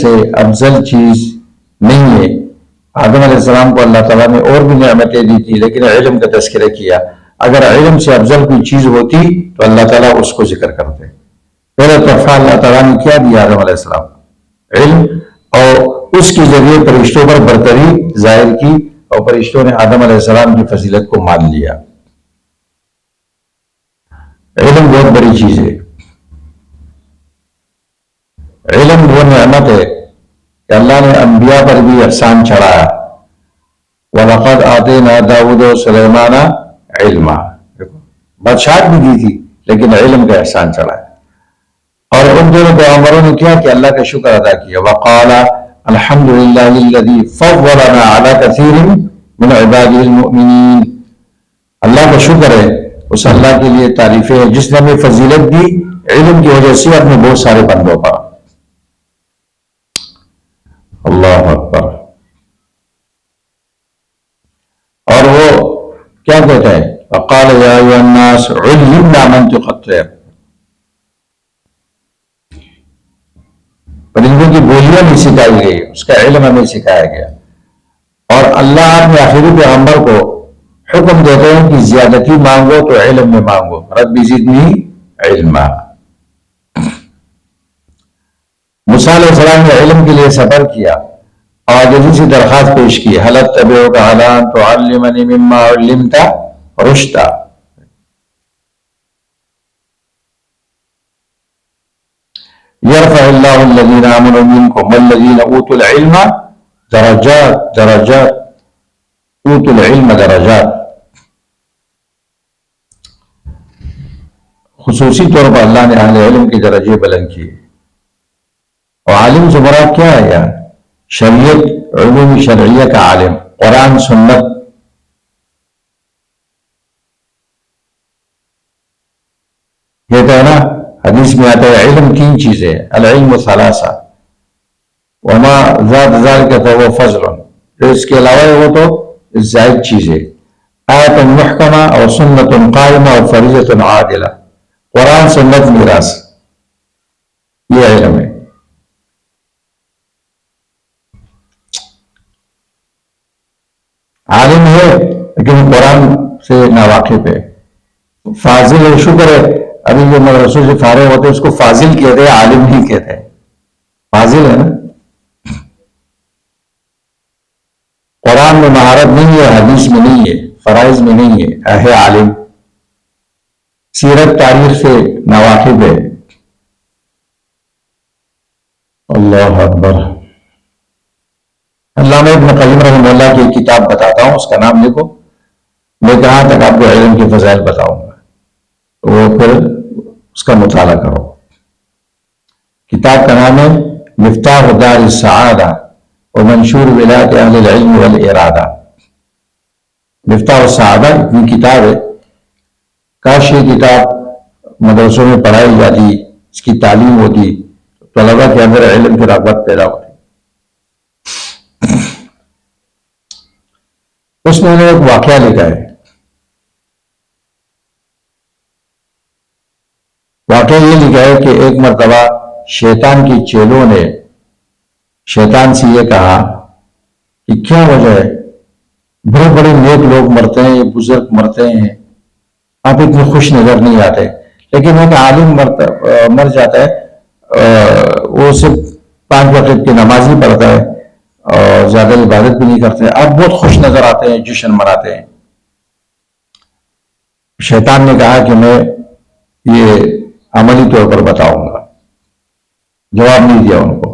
سے افضل چیز نہیں ہے. آدم علیہ السلام کو اللہ تعالیٰ نے اور بھی نعمتیں دی تھی لیکن علم کا تذکرہ کیا. اگر علم سے افضل کوئی چیز ہوتی تو اللہ تعالیٰ اس کو ذکر کرتے. پہلے تحفہ اللہ تعالیٰ نے کیا دیا آدم علیہ السلام؟ علم. اور اس کے ذریعے فرشتوں پر برتری ظاہر کی اور فرشتوں نے آدم علیہ السلام کی فضیلت کو مان لیا. علم بہت بڑی چیز ہے. علم وہ نعمت ہے کہ اللہ نے انبیاء پر بھی احسان چڑھایا. وَلَقَدْ آتَيْنَا دَاوُدَ وَسُلَيْمَانَ عِلْمًا. بادشاہت بھی دی تھی لیکن علم کا احسان چڑھایا. اور ان دونوں پیغمبروں نے کیا کہ اللہ کا شکر ادا کیا. وَقَالَ الْحَمْدُ لِلَّهِ الَّذِي فَضَّلَنَا عَلَى كَثِيرٍ مِنْ عِبَادِهِ الْمُؤْمِنِينَ. اللہ کا شکر ہے، اس اللہ کے لیے تعریفیں ہیں جس نے ہمیں فضیلت دی علم کی وجہ سے اپنے بہت سارے بندوں پر. اللہ اکبر. اور وہ کیا کہتا ہے؟ وقال یا ایھا الناس علمنا منطق الطیر. پرندوں کی بولیاں بھی سکھائی گئی، اس کا علم ہمیں سکھایا گیا. اور اللہ اپنے آخری پیغمبر کو حکم دیتے ہیں کہ زیادتی مانگو تو علم میں مانگو. رب زدنی علما. موسیٰ علیہ السلام نے علم کے لیے سفر کیا اور عاجزی سے درخواست پیش کی. هل اتبعک علی ان تعلمنی مما علمت رشدا. یرفع اللہ الذین آمنوا منکم والذین اوتوا العلم درجات. اوتوا العلم درجات. خصوصی طور پر اللہ نے اہل علم کے درجے بلند کیے. اور عالم سے مراد کیا ہے یار؟ شریعت، علوم شرعیہ کا عالم، قرآن سنت. کہتا ہے نا حدیث میں آتا ہے علم 3 چیزیں. العلم ثلاثہ وما زاد ذلك فهو فضل. جو اس کے علاوہ ہے وہ تو زائد چیز ہے. آیت محکمہ اور سنت قائمہ اور فریضۃ عادلہ. قرآن سنت میراث، یہ علم ہے. عالم ہے لیکن قرآن سے ناواقف ہے. فاضل ہے، شکر ہے ابھی جو مدرسوں سے فارغ ہوتے ہیں اس کو فاضل کہتے ہیں، عالم نہیں کہتے ہیں. فاضل ہے نا. قرآن میں مہارت نہیں ہے، حدیث میں نہیں ہے، فرائض میں نہیں ہے عالم. سیرت تاریخ سے ناواقف ہے. اللہ اکبر. علامہ ابن قیم رحمہ اللہ کی ایک کتاب بتاتا ہوں، اس کا نام لکھو. میں کہاں تک آپ کو علم کے فضائل بتاؤں گا تو وہ پھر اس کا مطالعہ کرو. کتاب کا نام ہے مفتاح دار السعادہ ومنشور ولایت اہل العلم والارادہ. مفتاح السعادہ اتنی کتاب ہے، کاش یہ کتاب مدرسوں میں پڑھائی جاتی، اس کی تعلیم ہوتی، طلبہ کے اندر علم کی رغبت پیدا ہوتی. اس میں نے ایک واقعہ لکھا ہے. واقعہ یہ لکھا ہے کہ ایک مرتبہ شیطان کی چیلوں نے شیطان سے یہ کہا کہ کیا وجہ ہے، بڑے بڑے نیک لوگ مرتے ہیں، بزرگ مرتے ہیں، آپ اتنے خوش نظر نہیں آتے. لیکن ایک عالم مر جاتا ہے، وہ صرف 5 وقت کی نماز ہی پڑھتا ہے اور زیادہ عبادت بھی نہیں کرتے، آپ بہت خوش نظر آتے ہیں، جشن مناتے ہیں. شیطان نے کہا کہ میں یہ عملی طور پر بتاؤں گا. جواب نہیں دیا ان کو.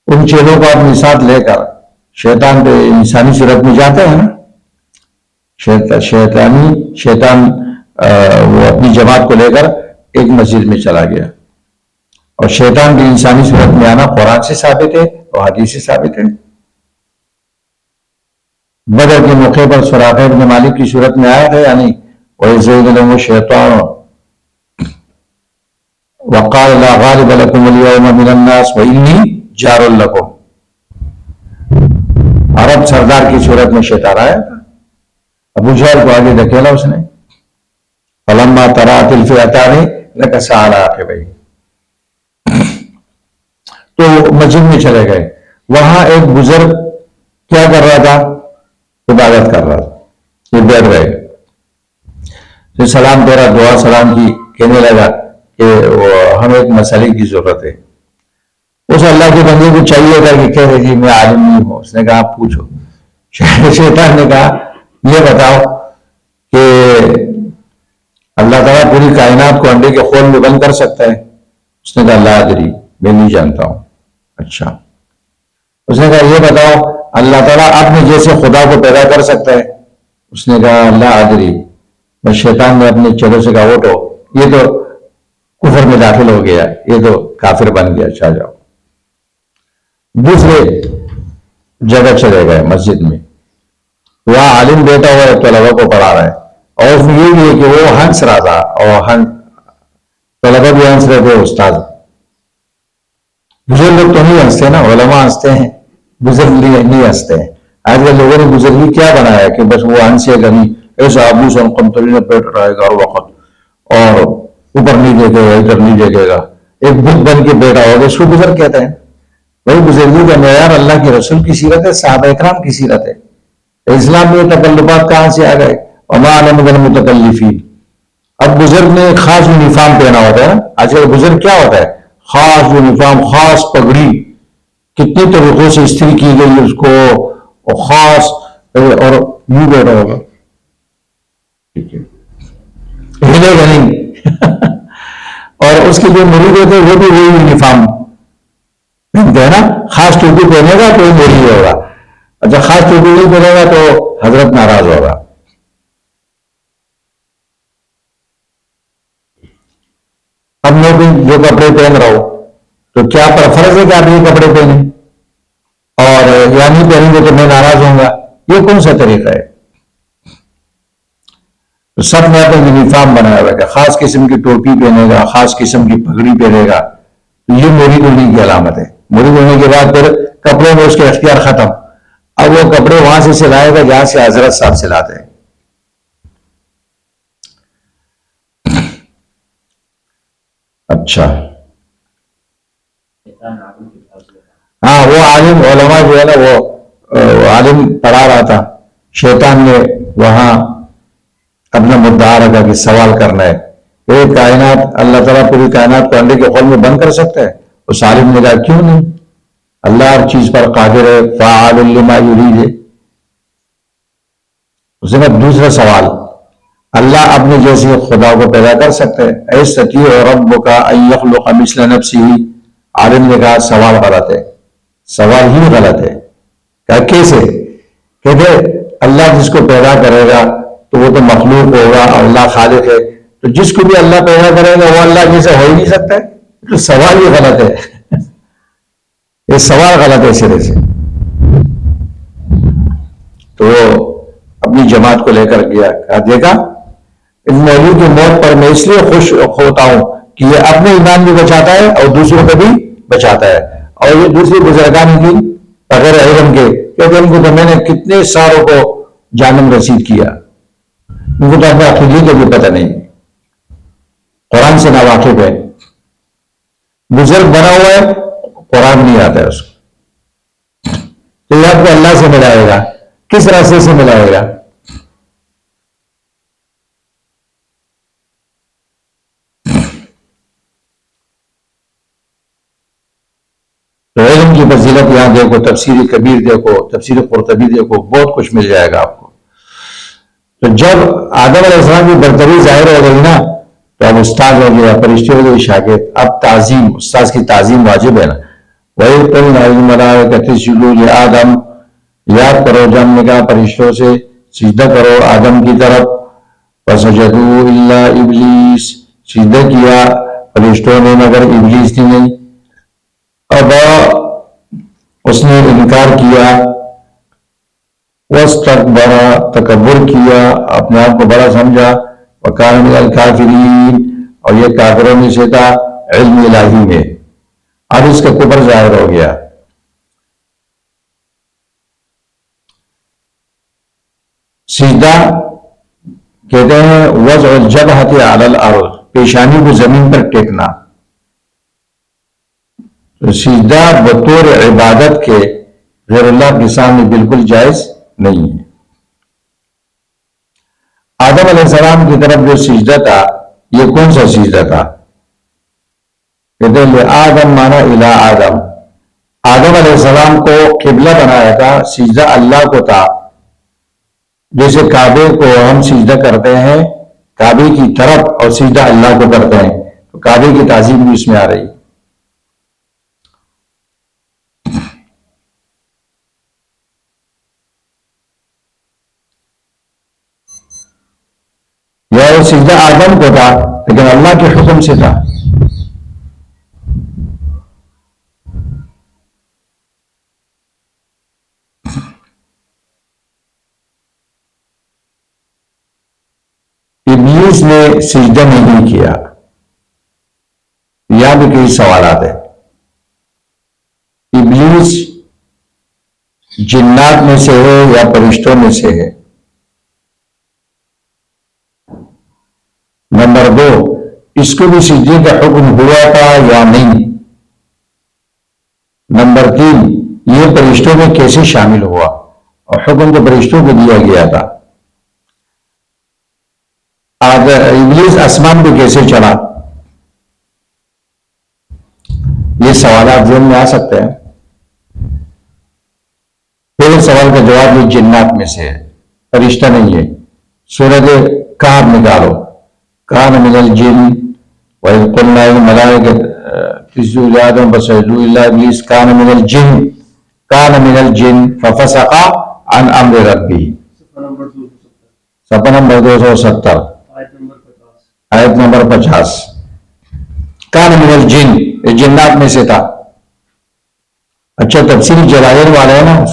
ان چیلوں کو اپنے ساتھ لے کر شیطان پہ انسانی صورت میں جاتے ہیں نا، شیطان وہ اپنی جماعت کو لے کر ایک مسجد میں چلا گیا. اور شیطان کی انسانی صورت میں آنا قرآن سے ثابت ہے اور حدیث سے ثابت ہے. بدر کے موقع پر سراقہ بن مالک کی صورت میں آیا تھا، یعنی وَإِذْ لَهُ الشَّيْطَانُ وَقَالَ لَا غَالِبَ لَكُمُ الْيَوْمَ مِنَ النَّاسِ وَإِنِّي جَارٌ لَكُمْ. عرب سردار کی صورت میں شیطان آیا تھا. ابو جہل کو آگے دھکیلا اس نے. فَلَمَّا تَرَأَتِ الْفِئَتَانِ نَكَصَ عَلَىٰ عَقِبَيْهِ. تو مسجد میں چلے گئے. وہاں ایک بزرگ کیا کر رہا تھا؟ عبادت کر رہا تھا. یہ بیٹھ گئے، پھر سلام تیرا دعا سلام کی، کہنے لگا کہ ہمیں ایک مسئلے کی ضرورت ہے. اس اللہ کے بندے کو چاہیے تھا کہ کہہ رہے جی میں عالم نہیں ہوں. اس نے کہا آپ پوچھو. شیطان نے کہا یہ بتاؤ کہ اللہ تعالیٰ پوری کائنات کو انڈے کے خول میں بند کر سکتا ہے؟ اس نے کہا لا ادری، میں نہیں جانتا ہوں. اچھا. اس نے کہا یہ بتاؤ اللہ تعالیٰ اپنے جیسے خدا کو پیدا کر سکتا ہے؟ اس نے کہا لا ادری. بس شیطان نے اپنے چہرے سے کہا اٹھو، یہ تو کفر میں داخل ہو گیا، یہ تو کافر بن گیا، اچھا جاؤ. دوسرے جگہ چلے گئے مسجد میں، وہاں عالم بیٹا ہوا ہے، طلبہ کو پڑھا رہا ہے، اور اس میں یہ بھی ہے کہ وہ ہنس رہا تھا اور طلبہ بھی ہنس رہے تھے. استاد بزرگ لوگ تو نہیں ہنستے نا، علماء ہنستے ہیں، بزرگ نہیں ہنستے ہیں. آج کل لوگوں نے بزرگی کیا بنایا کہ بس وہ ہنسے گا نہیں، ایسا ابو سن قمطری میں بیٹھ رہے گا ہر وقت، اور اوپر نہیں دیکھے گا ادھر نہیں دیکھے گا، ایک بت بن کے بیٹھا ہوگا، اس کو بزرگ کہتے ہیں. وہی بزرگی کا معیار اللہ کے رسول کی سیرت ہے، صحابہ اکرام کی سیرت ہے. اسلام میں تکلفات کہاں سے آ گئے؟ وما انا من المتکلفین. اب بزرگ نے خاص یونیفارم پہنا ہوتا ہے. آج کل بزرگ کیا ہوتا ہے؟ خاص یونیفارم، خاص پگڑی، کتنے طریقوں سے استری کی گئی اس کو، اور خاص، اور یوں بیٹھا ہوگا، ٹھیک ہے، ہلے گا نہیں. اور اس کے جو مرید ہوتے ہیں وہ بھی وہی یونیفارم پہنتے ہیں نا. خاص ٹوپی پہنے گا تو وہی ہوگا، اچھا خاص ٹوپی نہیں پہنے گا تو حضرت ناراض ہوگا. اب میں بھی جو کپڑے پہن رہا ہوں تو کیا فرض ہے کہ آپ یہ کپڑے پہنیں، اور یا نہیں پہنیں گے تو میں ناراض ہوں گا؟ یہ کون سا طریقہ ہے؟ تو سب نے اپنا یونیفارم بنایا ہوا ہے کہ خاص قسم کی ٹوپی پہنے گا، خاص قسم کی پگڑی پہنے گا. تو یہ مرید ہونے کی علامت ہے. مرید ہونے کے بعد پھر کپڑوں میں اس کے اختیار ختم. اب وہ کپڑے وہاں سے سلائے گا جہاں سے حضرت صاحب سلاتے ہیں. اچھا ہاں، وہ عالم علماء جو ہے نا، وہ عالم پڑھا رہا تھا، شیطان نے وہاں اپنا مدعا رکھا کہ سوال کرنا ہے. یہ کائنات، اللہ تعالیٰ پوری کائنات کو انڈے کے خول میں بند کر سکتا ہے؟ اس عالم نے کہا کیوں نہیں، اللہ ہر چیز پر قادر ہے، فعال لما یرید ہے. اس نے کہا دوسرا سوال، اللہ اپنے جیسے خدا کو پیدا کر سکتا ہے؟ ایستطیع ربک ان یخلق مثل نفسہ. عالم نے کہا سوال غلط ہے، سوال ہی غلط ہے. کہا کیسے؟ کہتے اللہ جس کو پیدا کرے گا تو وہ تو مخلوق ہوگا، اللہ خالق ہے، تو جس کو بھی اللہ پیدا کرے گا وہ اللہ جیسا ہو ہی نہیں سکتا ہے. تو سوال ہی غلط ہے. یہ سوال غلط ہے سرے سے. تو اپنی جماعت کو لے کر گیا، کہا دیکھا اس مولوی کی موت پر میں اس لیے خوش ہوتا ہوں کہ یہ اپنے ایمان بھی بچاتا ہے اور دوسروں کو بھی بچاتا ہے. اور یہ دوسری بزرگان کی بغیر علم کے، کیونکہ ان کو تو میں نے کتنے ساروں کو جانم رسید کیا، ان کو تو اپنے عقیدے کا بھی پتہ نہیں، قرآن سے ناواقف ہے. بزرگ بنا ہوا ہے، قرآن نہیں آتا ہے اس کو، تو یہ آپ کو اللہ سے ملائے گا، کس راستے سے ملائے گا؟ تو علم کی فضیلت یہاں دیکھو، تفسیر کبیر دیکھو، تفسیر قرطبی دیکھو، بہت کچھ مل جائے گا آپ کو. تو جب آدم علیہ السلام کی برتری ظاہر ہو گئی نا، تو اب استاد ہو گیا، فرشتے ہو گئے شاگرد، اب تعظیم، استاذ کی تعظیم واجب ہے نا. وہی پل ملائکۃ اسجدوا لآدم، یاد کرو جب ہم نے کہا فرشتوں سے سجدہ کرو آدم کی طرف، فسجدوا الا ابلیس، سجدہ کیا فرشتوں نے مگر ابلیس نے نہیں. اب اس نے انکار کیا، واستکبر، تکبر کیا، اپنے آپ کو بڑا سمجھا، وکان من الکافرین، اور یہ کافروں میں سے تھا علم الہی میں. اب اس کا کفر ظاہر ہو گیا. سجدہ کہتے ہیں وضع الجبہۃ علی الارض، پیشانی کو زمین پر ٹیکنا. تو سجدہ بطور عبادت کے غیر اللہ کے سامنے بالکل جائز نہیں ہے۔ آدم علیہ السلام کی طرف جو سجدہ تھا یہ کون سا سجدہ تھا؟ کہتے ہیں آدم مانا الہ آدم، آدم علیہ السلام کو قبلہ بنایا تھا، سجدہ اللہ کو تھا۔ جیسے کعبے کو ہم سجدہ کرتے ہیں کعبے کی طرف اور سجدہ اللہ کو کرتے ہیں، تو کعبے کی تعظیم بھی اس میں آ رہی۔ یا سجدہ آدم کو تھا لیکن اللہ کے حکم سے تھا۔ ابلیس نے سجدہ نہیں کیا، یہاں بھی کئی سوالات ہیں۔ ابلیس جنات میں سے ہے یا فرشتوں میں سے ہے؟ نمبر 2، اس کو بھی سجدے کا حکم ہوا تھا یا نہیں؟ نمبر 3، یہ فرشتوں میں کیسے شامل ہوا اور حکم تو فرشتوں کو دیا گیا تھا؟ ابلیس آسمان پہ کیسے چڑھا؟ یہ سوالات ذہن میں آ سکتے ہیں۔ پہلے سوال کا جواب یہ جنات میں سے ہے، فرشتہ نہیں ہے۔ سورۃ کہف نکالو، کان من الجن وَإِذْ قُلْنَا لِلْمَلَائِكَةِ اسْجُدُوا لِآدَمَ فَسَجَدُوا إِلَّا إِبْلِيسَ كَانَ مِنَ الْجِنِّ فَفَسَقَ عَنْ أَمْرِ رَبِّهِ۔ صفحہ نمبر 270، آیت نمبر 50۔ کان من الجن، یہ جنات میں سے تھا۔ اچھا تفسیر جلالین والے ہیں نا، اس کو